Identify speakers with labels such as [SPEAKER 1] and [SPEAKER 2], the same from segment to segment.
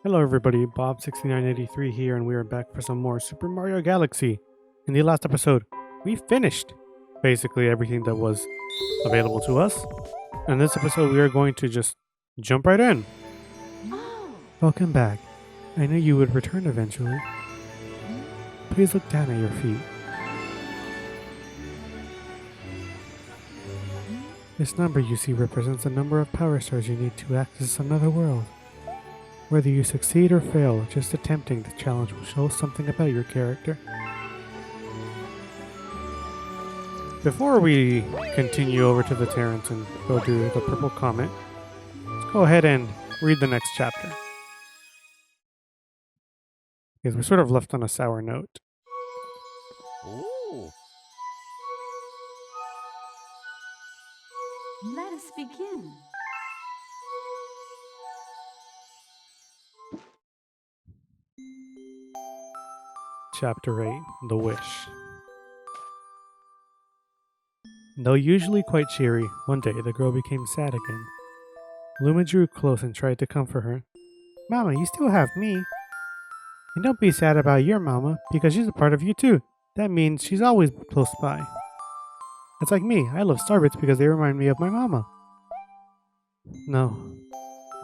[SPEAKER 1] Hello everybody, Bob6983 here, and we are back for some more Super Mario Galaxy. In the last episode, we finished basically everything that was available to us. In this episode, we are going to just jump right in.
[SPEAKER 2] Oh.
[SPEAKER 1] Welcome back. I knew you would return eventually. Please look down at your feet. This number you see represents the number of power stars you need to access another world. Whether you succeed or fail, just attempting the challenge will show something about your character. Before we continue over to the Terrace and go do the purple comet, let's go ahead and read the next chapter. Because we're sort of left on a sour note.
[SPEAKER 2] Ooh. Let us begin.
[SPEAKER 1] Chapter 8, The Wish. Though usually quite cheery, one day the girl became sad again. Luma drew close and tried to comfort her. Mama, you still have me. And don't be sad about your mama, because she's a part of you too. That means she's always close by. It's like me, I love starbits because they remind me of my mama. No,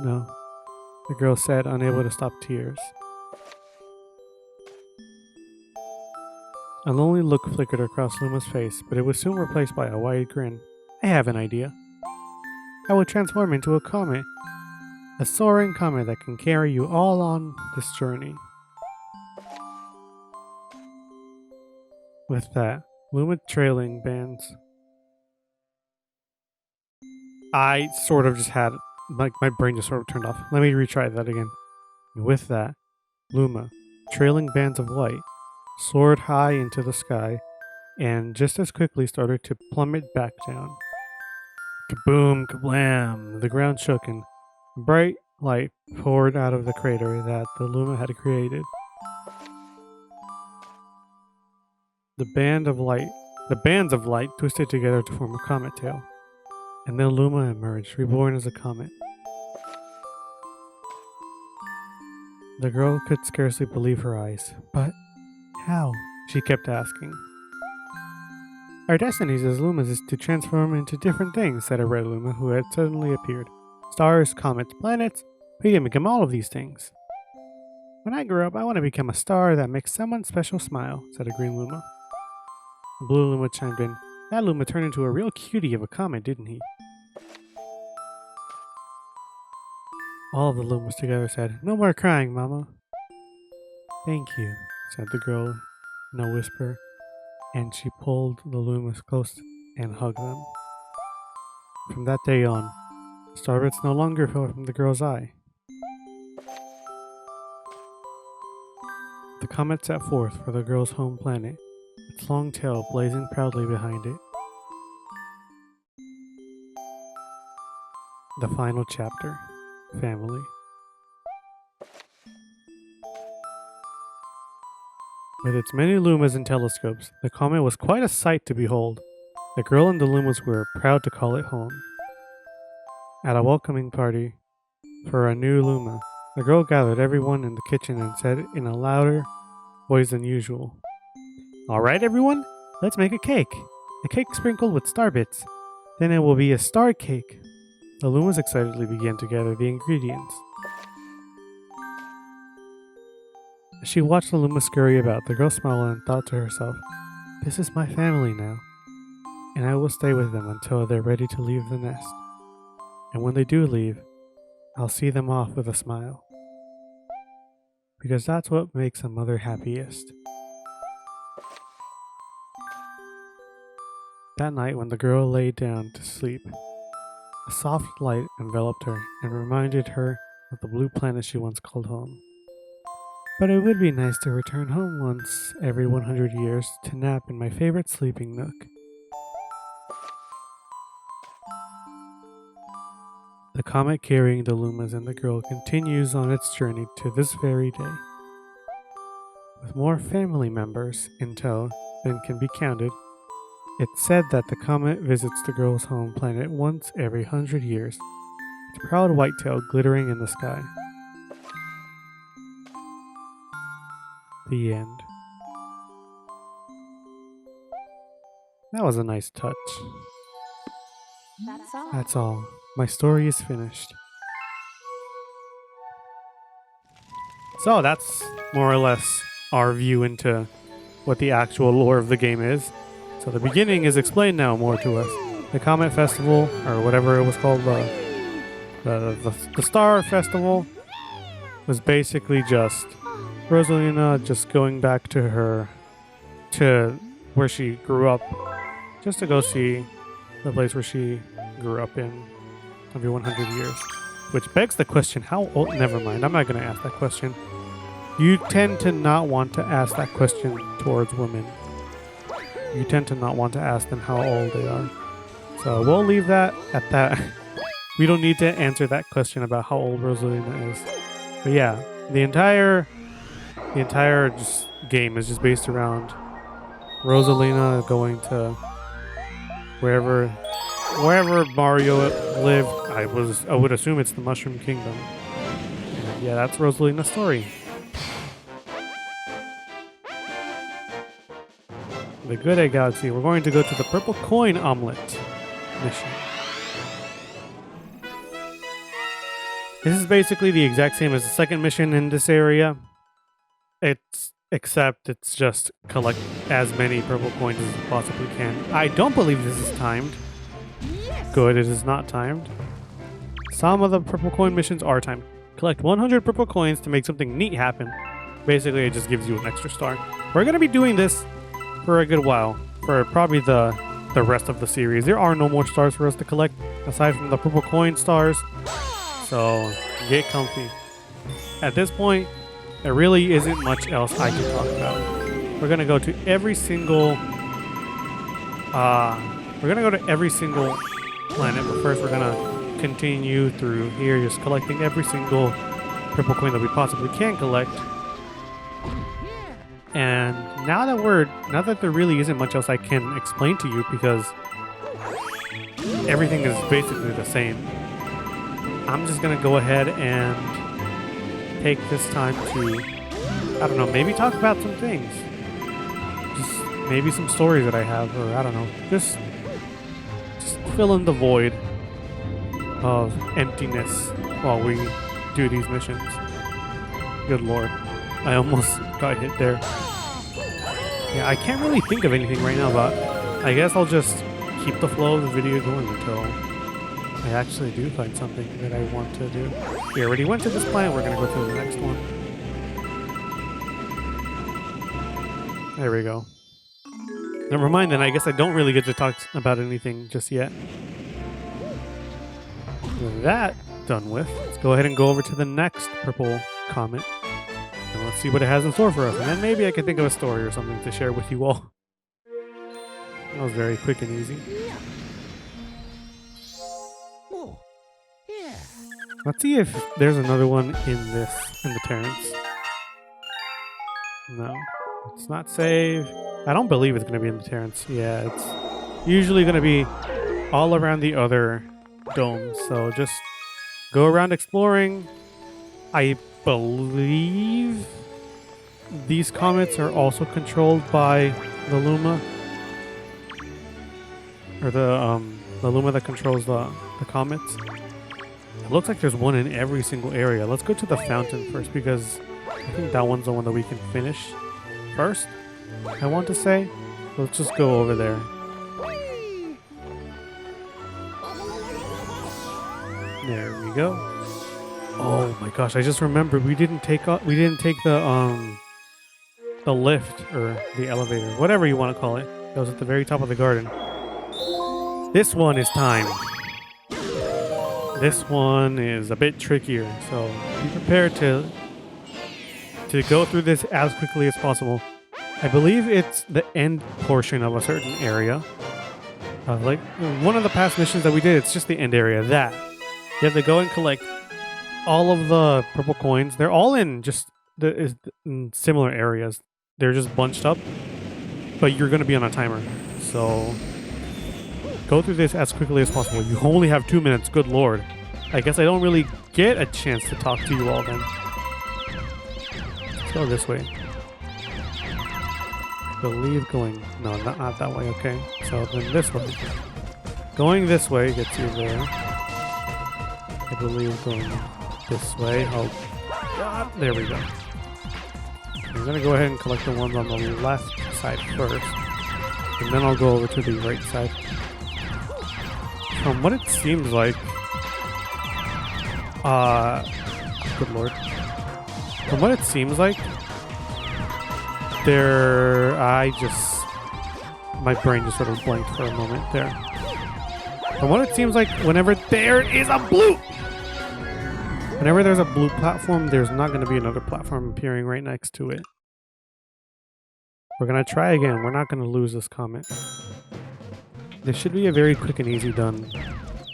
[SPEAKER 1] the girl said, unable to stop tears. A lonely look flickered across Luma's face, but it was soon replaced by a wide grin. I have an idea. I will transform into a comet. A soaring comet that can carry you all on this journey. With that, Luma trailing bands. I sort of just had, my brain just sort of turned off. Let me retry that again. With that, Luma, trailing bands of light, soared high into the sky, and just as quickly started to plummet back down. Kaboom, kablam! The ground shook and bright light poured out of the crater that the Luma had created. The bands of light twisted together to form a comet tail, and then Luma emerged, reborn as a comet. The girl could scarcely believe her eyes. But how? She kept asking. Our destinies as Lumas is to transform into different things, said a red Luma who had suddenly appeared. Stars, comets, planets, we can become all of these things. When I grow up, I want to become a star that makes someone special smile, said a green Luma. A blue Luma chimed in. That Luma turned into a real cutie of a comet, didn't he? All of the Lumas together said, No more crying, Mama. Thank you, said the girl in a whisper, and she pulled the Lumas close and hugged them. From that day on, starbits no longer fell from the girl's eye. The comet set forth for the girl's home planet, its long tail blazing proudly behind it. The final chapter, Family. With its many Lumas and telescopes, the comet was quite a sight to behold. The girl and the Lumas were proud to call it home. At a welcoming party for a new Luma, the girl gathered everyone in the kitchen and said in a louder voice than usual, Alright everyone, let's make a cake. A cake sprinkled with star bits. Then it will be a star cake. The Lumas excitedly began to gather the ingredients. As she watched the Luma scurry about, the girl smiled and thought to herself, This is my family now, and I will stay with them until they're ready to leave the nest. And when they do leave, I'll see them off with a smile. Because that's what makes a mother happiest. That night when the girl lay down to sleep, a soft light enveloped her and reminded her of the blue planet she once called home. But it would be nice to return home once every 100 years to nap in my favorite sleeping nook. The comet carrying the Lumas and the girl continues on its journey to this very day. With more family members in tow than can be counted, it's said that the comet visits the girl's home planet once every 100 years, its proud white tail glittering in the sky. The end. That was a nice touch.
[SPEAKER 2] That's all.
[SPEAKER 1] That's all. My story is finished. So that's more or less our view into what the actual lore of the game is. So the beginning is explained now more to us. The Comet Festival, or whatever it was called, the Star Festival, was basically just Rosalina just going back to where she grew up, just to go see the place where she grew up in every 100 years. Which begs the question, how old? Never mind, I'm not going to ask that question. You tend to not want to ask that question towards women. You tend to not want to ask them how old they are. So we'll leave that at that. We don't need to answer that question about how old Rosalina is. But yeah, the entire just game is just based around Rosalina going to wherever Mario lived. I would assume it's the Mushroom Kingdom. And yeah, that's Rosalina's story. The Good Egg Galaxy. We're going to go to the Purple Coin Omelet mission. This is basically the exact same as the second mission in this area. Except it's just collect as many purple coins as you possibly can. I don't believe this is timed. Good, it is not timed. Some of the purple coin missions are timed. Collect 100 purple coins to make something neat happen. Basically, it just gives you an extra star. We're going to be doing this for a good while, for probably the rest of the series. There are no more stars for us to collect aside from the purple coin stars, so get comfy. At this point, there really isn't much else I can talk about. We're gonna go to every single planet, but first we're gonna continue through here, just collecting every single purple coin that we possibly can collect. And now that there really isn't much else I can explain to you, because everything is basically the same, I'm just gonna go ahead and take this time to, I don't know, maybe talk about some things. Just maybe some stories that I have, or I don't know, just fill in the void of emptiness while we do these missions. Good lord. I almost got hit there. Yeah, I can't really think of anything right now, but I guess I'll just keep the flow of the video going until I actually do find something that I want to do. We already went to this planet, we're going to go to the next one. There we go. Never mind then, I guess I don't really get to talk about anything just yet. With that done with, let's go ahead and go over to the next purple comet. And let's see what it has in store for us. And then maybe I can think of a story or something to share with you all. That was very quick and easy. Let's see if there's another one in the Terrace. No. It's not save. I don't believe it's going to be in the Terrace. Yeah, it's usually going to be all around the other domes. So just go around exploring. I believe these comets are also controlled by the Luma, or the Luma that controls the comets. It looks like there's one in every single area. Let's go to the fountain first, because I think that one's the one that we can finish first, I want to say. Let's just go over there. There we go. Oh my gosh, I just remembered we didn't take the lift, or the elevator, whatever you want to call it. That was at the very top of the garden. This one is timed. This one is a bit trickier, so be prepared to go through this as quickly as possible. I believe it's the end portion of a certain area. Like one of the past missions that we did, it's just the end area. That you have to go and collect all of the purple coins. They're all in just in similar areas. They're just bunched up, but you're going to be on a timer. So go through this as quickly as possible. You only have 2 minutes. Good lord. I guess I don't really get a chance to talk to you all then. Let's go this way. believe going... No, not that way, okay. So then this way. Going this way gets you there. I believe going this way. Oh, God. There we go. I'm going to go ahead and collect the ones on the left side first. And then I'll go over to the right side. From what it seems like... good lord. From what it seems like... My brain just sort of blanked for a moment there. From what it seems like, whenever there's a blue platform, there's not going to be another platform appearing right next to it. We're going to try again. We're not going to lose this comet. This should be a very quick and easy done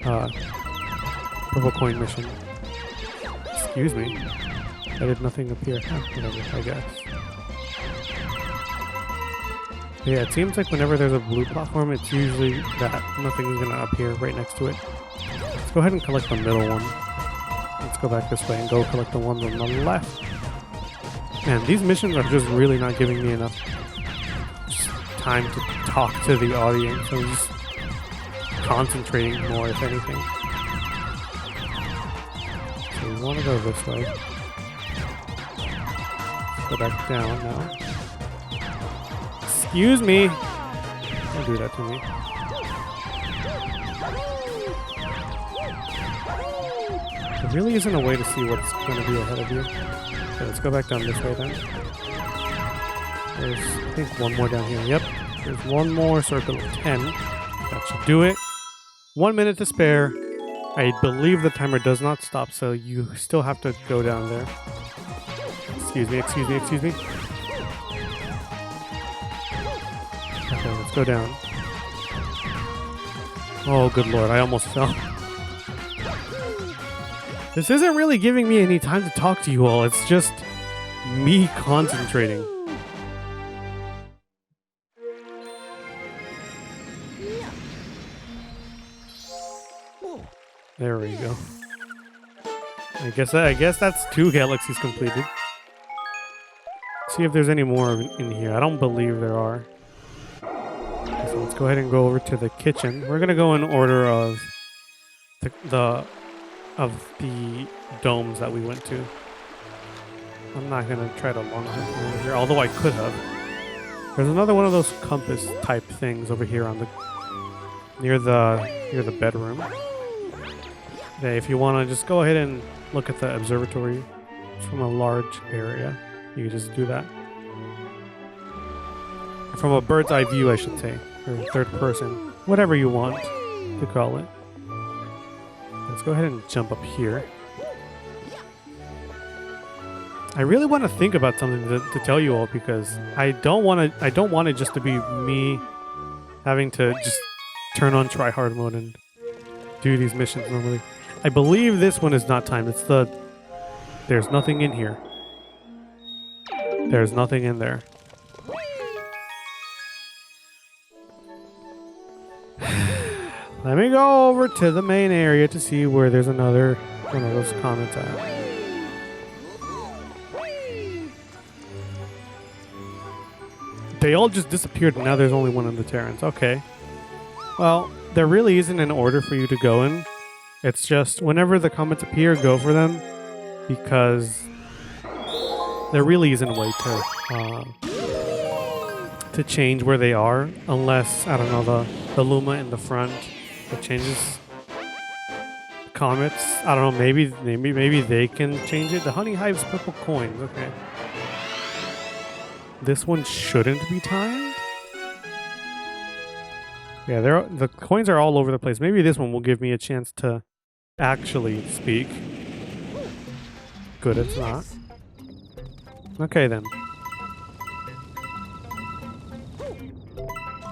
[SPEAKER 1] purple coin mission. Excuse me. I did nothing appear. Whatever, I guess. Yeah, it seems like whenever there's a blue platform, it's usually that nothing's going to appear right next to it. Let's go ahead and collect the middle one. Let's go back this way and go collect the ones on the left. Man, these missions are just really not giving me enough time to talk to the audience. I'm just concentrating more, if anything. So we want to go this way. Let's go back down now. Excuse me! Don't do that to me. There really isn't a way to see what's going to be ahead of you. Okay, let's go back down this way then. There's, I think, one more down here. Yep. There's one more circle of 10. That should do it. 1 minute to spare. I believe the timer does not stop, so you still have to go down there. Excuse me, excuse me, excuse me. Okay, let's go down. Oh, good lord, I almost fell. This isn't really giving me any time to talk to you all. It's just me concentrating. There we go. I guess that's 2 galaxies completed. See if there's any more in here. I don't believe there are. Okay, so let's go ahead and go over to the kitchen. We're gonna go in order of the domes that we went to. I'm not gonna try to long hunt over here, although I could have. There's another one of those compass type things over here on the near the bedroom. Okay, if you want to just go ahead and look at the observatory from a large area, you can just do that. From a bird's eye view, I should say, or third person, whatever you want to call it. Let's go ahead and jump up here. I really want to think about something to tell you all, because I don't want it just to be me having to just turn on try hard mode and do these missions normally. I believe this one is not timed. It's there's nothing in here. There's nothing in there. Let me go over to the main area to see where there's another one of those comets at. They all just disappeared and now there's only one in the Terrace. Okay. Well, there really isn't an order for you to go in. It's just whenever the comets appear, go for them, because there really isn't a way to change where they are, unless, I don't know, the Luma in the front that changes comets. I don't know, maybe they can change it. The Honeyhive's purple coins, okay. This one shouldn't be timed. Yeah, the coins are all over the place. Maybe this one will give me a chance to actually speak. Good, it's not. Okay, then.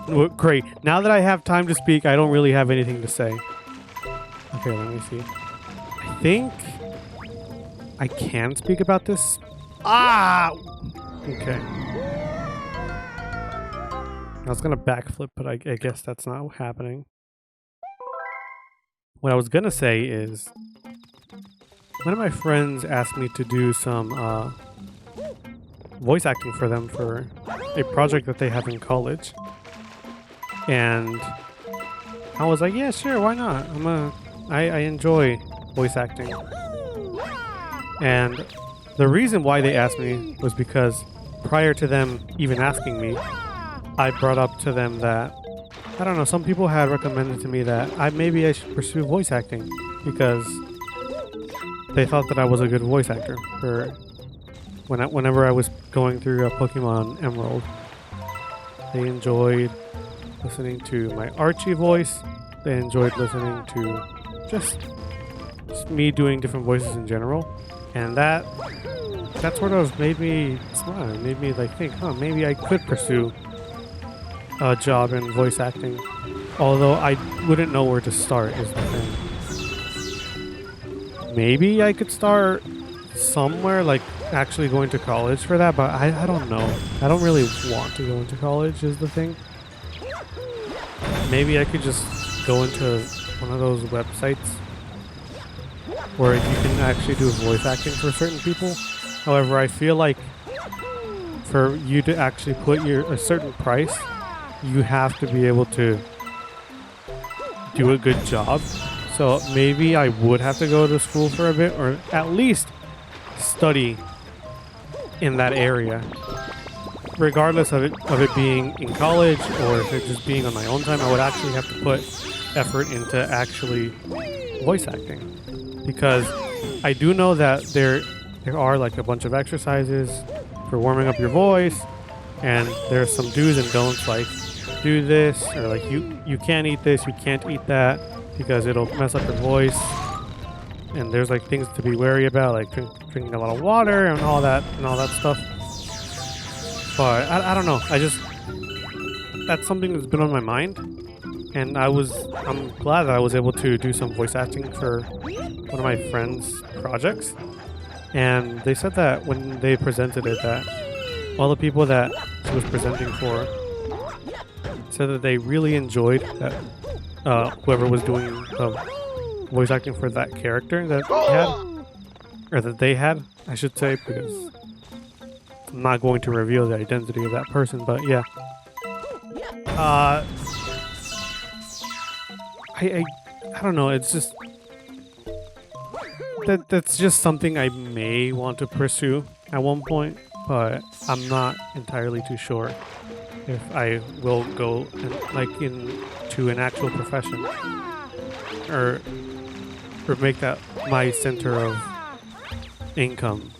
[SPEAKER 1] Well, great. Now that I have time to speak, I don't really have anything to say. Okay, let me see. I think I can speak about this. Ah! Okay. I was gonna backflip, but I guess that's not happening. What I was gonna say is, one of my friends asked me to do some voice acting for them for a project that they have in college. And I was like, yeah, sure, why not? I enjoy voice acting. And the reason why they asked me was because prior to them even asking me, I brought up to them that, I don't know, some people had recommended to me that maybe I should pursue voice acting because they thought that I was a good voice actor for whenever I was going through a Pokemon Emerald. They enjoyed listening to my Archie voice. They enjoyed listening to just me doing different voices in general. And that sort of made me smile. It made me like think, maybe I could pursue a job in voice acting. Although I wouldn't know where to start is the thing. Maybe I could start somewhere, like actually going to college for that, but I don't know. I don't really want to go into college is the thing. Maybe I could just go into one of those websites where you can actually do voice acting for certain people. However, I feel like for you to actually put a certain price, you have to be able to do a good job. So maybe I would have to go to school for a bit, or at least study in that area, regardless of it being in college or if it just being on my own time. I would actually have to put effort into actually voice acting, because I do know that there are like a bunch of exercises for warming up your voice, and there's some do's and don'ts, like do this, or like you can't eat this, you can't eat that because it'll mess up your voice. And there's like things to be wary about, like drinking a lot of water and all that stuff. But I don't know. That's something that's been on my mind, and I'm glad that I was able to do some voice acting for one of my friends' projects. And they said that when they presented it, that all the people that she was presenting for said that they really enjoyed that whoever was doing voice acting for that character that they had, I should say, because I'm not going to reveal the identity of that person, but yeah. I don't know, it's just that's just something I may want to pursue at one point, but I'm not entirely too sure if I will go into an actual profession or make that my center of income,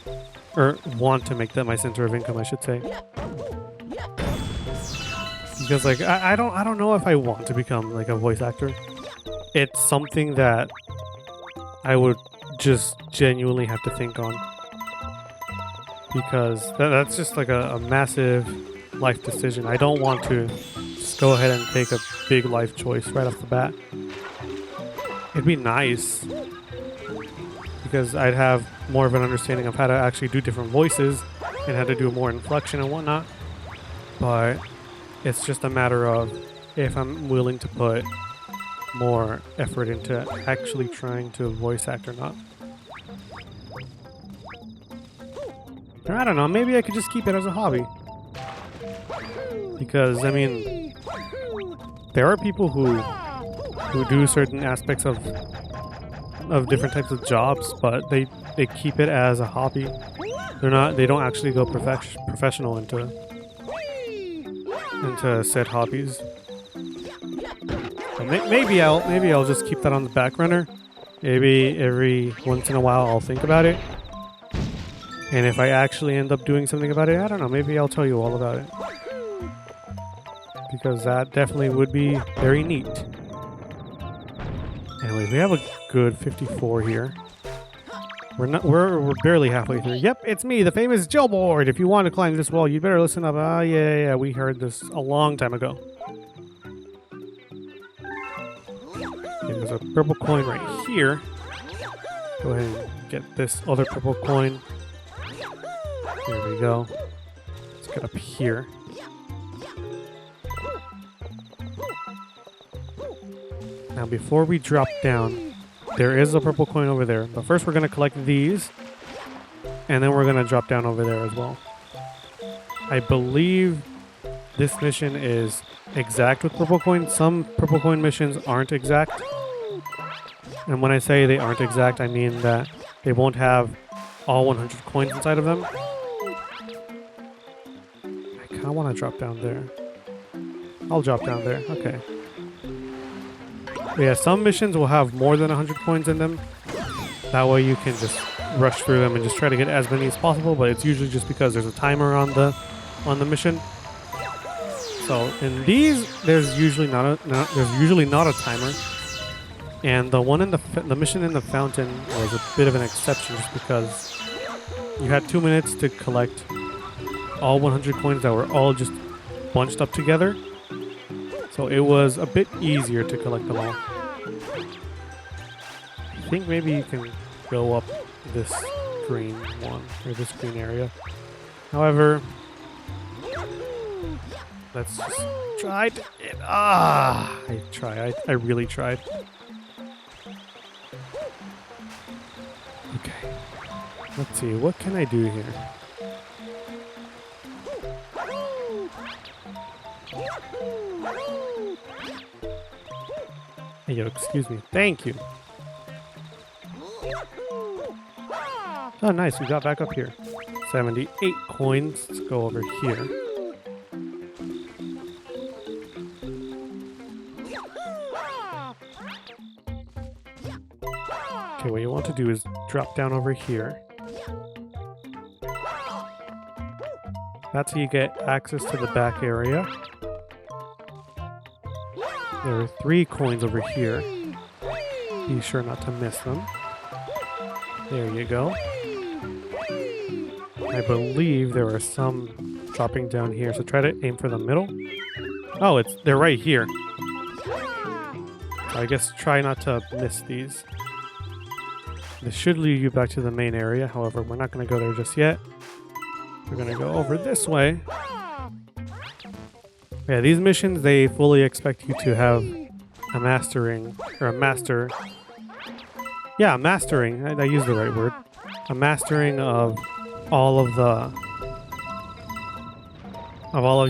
[SPEAKER 1] or want to make that my center of income, I should say. Because like I don't know if I want to become like a voice actor. It's something that I would just genuinely have to think on, because that's just like a massive life decision. I don't want to just go ahead and take a big life choice right off the bat. It'd be nice because I'd have more of an understanding of how to actually do different voices and how to do more inflection and whatnot. But it's just a matter of if I'm willing to put more effort into actually trying to voice act or not. Or I don't know, maybe I could just keep it as a hobby. Because, I mean, there are people who do certain aspects of different types of jobs, but they keep it as a hobby. They don't actually go professional into said hobbies. So maybe I'll just keep that on the back burner. Maybe every once in a while I'll think about it. And if I actually end up doing something about it, I don't know, maybe I'll tell you all about it. Because that definitely would be very neat. Anyway, we have a good 54 here. We're barely halfway through. Yep, it's me, the famous Jailboard. If you want to climb this wall, you better listen up. Yeah, we heard this a long time ago. Okay, there's a purple coin right here. Go ahead and get this other purple coin. There we go. Let's get up here. Now, before we drop down, there is a purple coin over there. But first, we're going to collect these. And then we're going to drop down over there as well. I believe this mission is exact with purple coin. Some purple coin missions aren't exact. And when I say they aren't exact, I mean that they won't have all 100 coins inside of them. I kind of want to drop down there. I'll drop down there. Okay. But yeah, some missions will have more than 100 coins in them. That way you can just rush through them and just try to get as many as possible, but it's usually just because there's a timer on the mission. So in these, there's usually not a timer. And the one in the mission in the fountain was a bit of an exception just because you had 2 minutes to collect all 100 coins that were all just bunched up together. So it was a bit easier to collect them all. I think maybe you can go up this green one, or this green area. However, let's just try to get... I really tried. Okay. Let's see, what can I do here? Hey, yo, excuse me. Thank you. Oh, nice. We got back up here. 78 coins. Let's go over here. Okay, what you want to do is drop down over here. That's how you get access to the back area. There are 3 coins over here. Be sure not to miss them. There you go. I believe there are some dropping down here, so try to aim for the middle. Oh, they're right here. So I guess try not to miss these. This should lead you back to the main area. However, we're not going to go there just yet. We're going to go over this way. Yeah, these missions, they fully expect you to have a mastering, or a master. Yeah, mastering. I used the right word. A mastering of all of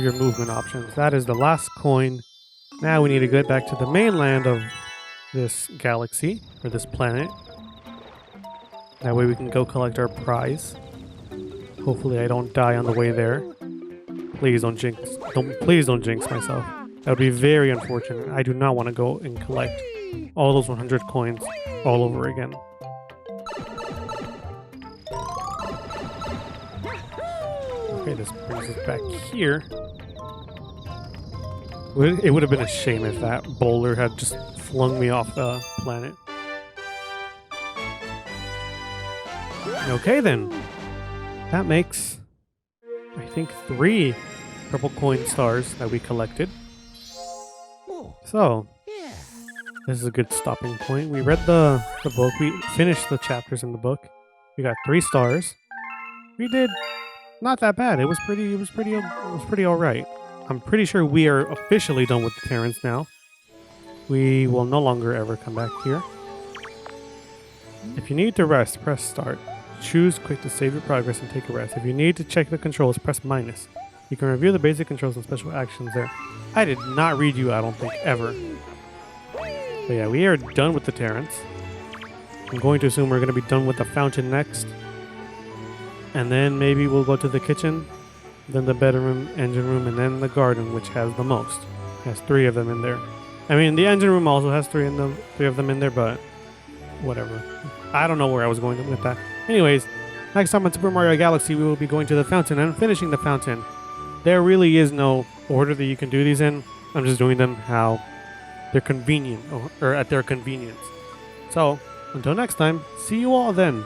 [SPEAKER 1] your movement options. That is the last coin. Now we need to get back to the mainland of this galaxy, or this planet. That way we can go collect our prize. Hopefully I don't die on the way there. Please don't jinx. Please don't jinx myself. That would be very unfortunate. I do not want to go and collect all those 100 coins all over again. Okay, this brings us back here. It would have been a shame if that boulder had just flung me off the planet. Okay then. That makes, I think, 3 purple coin stars that we collected. So, this is a good stopping point. We read the book. We finished the chapters in the book. We got 3 stars. We did not that bad. It was pretty all right. I'm pretty sure we are officially done with the Terrace now. We will no longer ever come back here. If you need to rest, press start. Choose quick to save your progress and take a rest. If you need to check the controls, press minus. You can review the basic controls and special actions there. I did not read you, I don't think, ever. But yeah, we are done with the Terrace. I'm going to assume we're going to be done with the fountain next. And then maybe we'll go to the kitchen, then the bedroom, engine room, and then the garden, which has the most. It has 3 of them in there. I mean, the engine room also has 3 of them in there, but whatever. I don't know where I was going with that. Anyways, next time on Super Mario Galaxy, we will be going to the fountain and finishing the fountain. There really is no order that you can do these in. I'm just doing them how they're convenient, or at their convenience. So, until next time, see you all then.